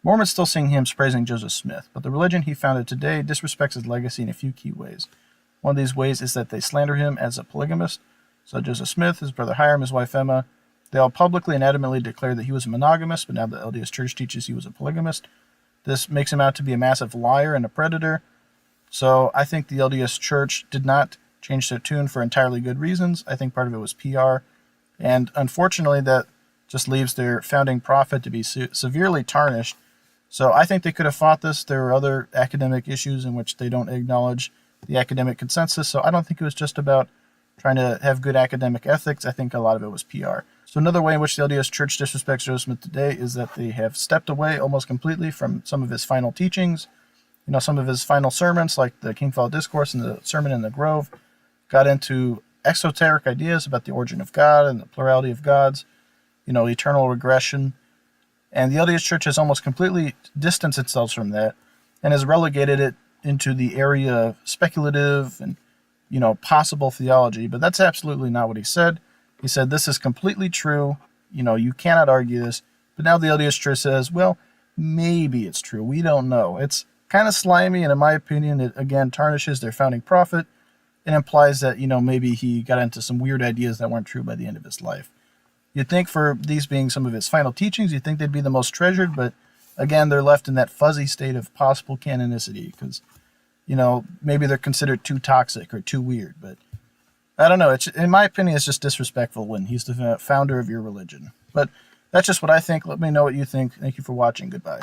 Mormons still sing hymns praising Joseph Smith, but the religion he founded today disrespects his legacy in a few key ways. One of these ways is that they slander him as a polygamist. So Joseph Smith, his brother Hiram, his wife Emma, they all publicly and adamantly declared that he was a monogamist, but now the LDS Church teaches he was a polygamist. This makes him out to be a massive liar and a predator. So I think the LDS Church did not change their tune for entirely good reasons. I think part of it was PR. And unfortunately, that just leaves their founding prophet to be severely tarnished. So I think they could have fought this. There are other academic issues in which they don't acknowledge the academic consensus. So I don't think it was just about trying to have good academic ethics. I think a lot of it was PR. So another way in which the LDS Church disrespects Joseph Smith today is that they have stepped away almost completely from some of his final teachings. Some of his final sermons, like the King Fall Discourse and the Sermon in the Grove, got into exoteric ideas about the origin of God and the plurality of gods, eternal regression. And the LDS Church has almost completely distanced itself from that and has relegated it into the area of speculative and, possible theology. But that's absolutely not what he said. He said, this is completely true. You cannot argue this. But now the LDS Church says, well, maybe it's true. We don't know. It's kind of slimy, and in my opinion, it again tarnishes their founding prophet and implies that, maybe he got into some weird ideas that weren't true by the end of his life. You'd think for these being some of his final teachings, you'd think they'd be the most treasured, but again, they're left in that fuzzy state of possible canonicity because, maybe they're considered too toxic or too weird. But I don't know. In my opinion, it's just disrespectful when he's the founder of your religion. But that's just what I think. Let me know what you think. Thank you for watching. Goodbye.